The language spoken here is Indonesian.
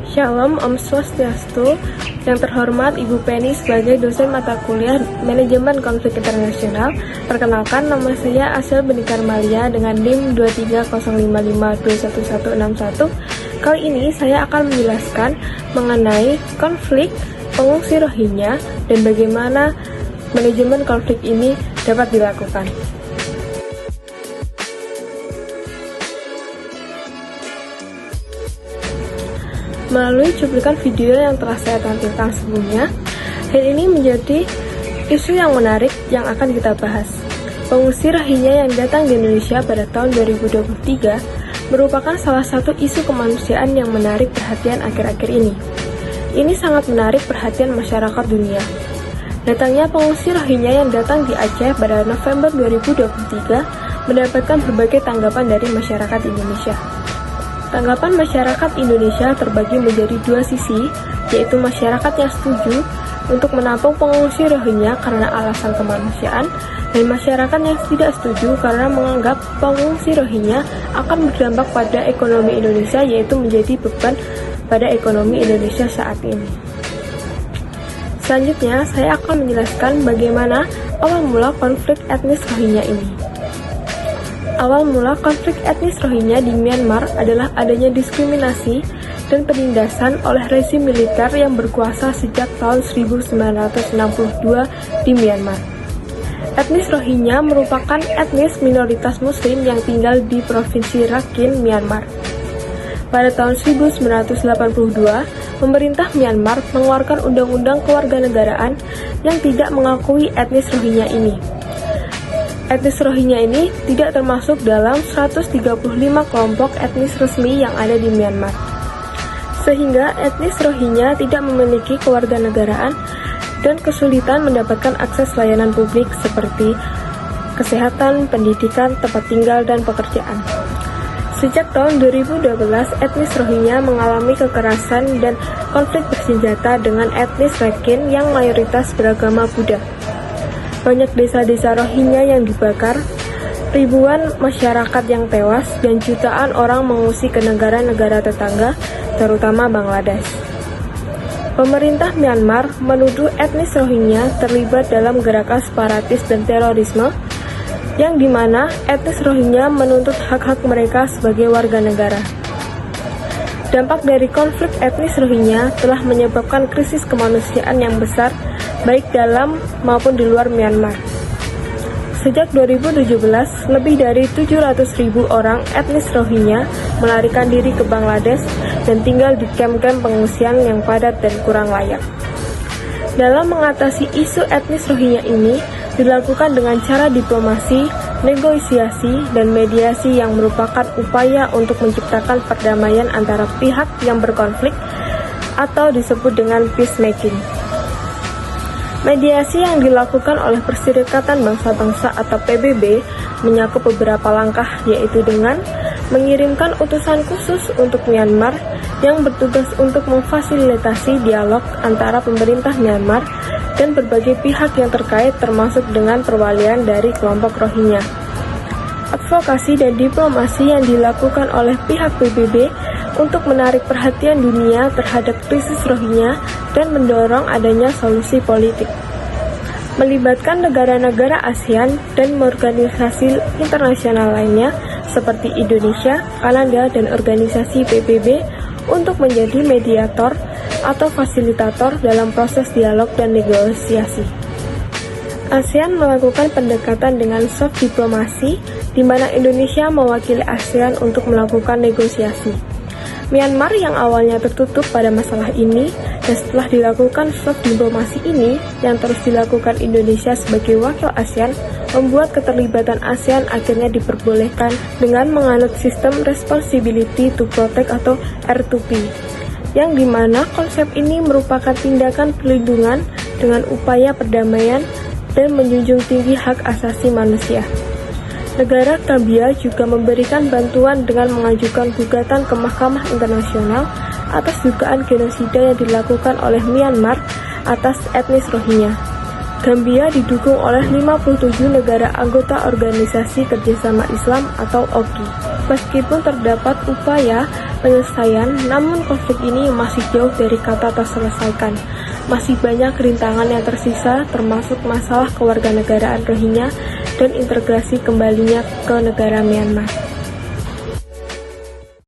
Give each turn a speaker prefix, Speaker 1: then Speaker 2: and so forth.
Speaker 1: Shalom, Om Swastiastu. Yang terhormat Ibu Penny sebagai dosen mata kuliah Manajemen Konflik Internasional. Perkenalkan, nama saya Asel Benikar Malia dengan NIM 23055211161. Kali ini saya akan menjelaskan mengenai konflik pengungsi Rohingya dan bagaimana manajemen konflik ini dapat dilakukan. Melalui cuplikan video yang telah saya tampilkan sebelumnya, hal ini menjadi isu yang menarik yang akan kita bahas. Pengungsi Rohingya yang datang di Indonesia pada tahun 2023 merupakan salah satu isu kemanusiaan yang menarik perhatian akhir-akhir ini. Ini sangat menarik perhatian masyarakat dunia. Datangnya pengungsi Rohingya yang datang di Aceh pada November 2023 mendapatkan berbagai tanggapan dari masyarakat Indonesia. Tanggapan masyarakat Indonesia terbagi menjadi dua sisi, yaitu masyarakat yang setuju untuk menampung pengungsi Rohingya karena alasan kemanusiaan, dan masyarakat yang tidak setuju karena menganggap pengungsi Rohingya akan berdampak pada ekonomi Indonesia, yaitu menjadi beban pada ekonomi Indonesia saat ini. Selanjutnya, saya akan menjelaskan bagaimana awal mula konflik etnis Rohingya ini. Awal mula konflik etnis Rohingya di Myanmar adalah adanya diskriminasi dan penindasan oleh rezim militer yang berkuasa sejak tahun 1962 di Myanmar. Etnis Rohingya merupakan etnis minoritas muslim yang tinggal di Provinsi Rakhine, Myanmar. Pada tahun 1982, pemerintah Myanmar mengeluarkan undang-undang kewarganegaraan yang tidak mengakui etnis Rohingya ini. Etnis Rohingya ini tidak termasuk dalam 135 kelompok etnis resmi yang ada di Myanmar. Sehingga etnis Rohingya tidak memiliki kewarganegaraan dan kesulitan mendapatkan akses layanan publik seperti kesehatan, pendidikan, tempat tinggal, dan pekerjaan. Sejak tahun 2012, etnis Rohingya mengalami kekerasan dan konflik bersenjata dengan etnis Rakhine yang mayoritas beragama Buddha. Banyak desa-desa Rohingya yang dibakar, ribuan masyarakat yang tewas, dan jutaan orang mengungsi ke negara-negara tetangga, terutama Bangladesh. Pemerintah Myanmar menuduh etnis Rohingya terlibat dalam gerakan separatis dan terorisme, yang dimana etnis Rohingya menuntut hak-hak mereka sebagai warga negara. Dampak dari konflik etnis Rohingya telah menyebabkan krisis kemanusiaan yang besar, baik dalam maupun di luar Myanmar. Sejak 2017, lebih dari 700.000 orang etnis Rohingya melarikan diri ke Bangladesh dan tinggal di kamp-kamp pengungsian yang padat dan kurang layak. Dalam mengatasi isu etnis Rohingya ini, dilakukan dengan cara diplomasi, negosiasi, dan mediasi yang merupakan upaya untuk menciptakan perdamaian antara pihak yang berkonflik atau disebut dengan peacemaking. Mediasi yang dilakukan oleh Perserikatan Bangsa-Bangsa atau PBB menyakup beberapa langkah, yaitu dengan mengirimkan utusan khusus untuk Myanmar yang bertugas untuk memfasilitasi dialog antara pemerintah Myanmar dan berbagai pihak yang terkait termasuk dengan perwalian dari kelompok Rohingya. Advokasi dan diplomasi yang dilakukan oleh pihak PBB untuk menarik perhatian dunia terhadap krisis Rohingya dan mendorong adanya solusi politik. Melibatkan negara-negara ASEAN dan organisasi internasional lainnya seperti Indonesia, Kanada, dan organisasi PBB untuk menjadi mediator atau fasilitator dalam proses dialog dan negosiasi. ASEAN melakukan pendekatan dengan soft diplomasi, di mana Indonesia mewakili ASEAN untuk melakukan negosiasi. Myanmar yang awalnya tertutup pada masalah ini, dan setelah dilakukan soft diplomasi ini yang terus dilakukan Indonesia sebagai wakil ASEAN, membuat keterlibatan ASEAN akhirnya diperbolehkan dengan menganut sistem Responsibility to Protect atau R2P, yang dimana konsep ini merupakan tindakan perlindungan dengan upaya perdamaian dan menjunjung tinggi hak asasi manusia. Negara Gambia juga memberikan bantuan dengan mengajukan gugatan ke Mahkamah Internasional atas dugaan genosida yang dilakukan oleh Myanmar atas etnis Rohingya. Gambia didukung oleh 57 negara anggota Organisasi Kerjasama Islam atau OKI. Meskipun terdapat upaya penyelesaian, namun konflik ini masih jauh dari kata terselesaikan. Masih banyak rintangan yang tersisa, termasuk masalah kewarganegaraan Rohingya dan integrasi kembalinya ke negara Myanmar.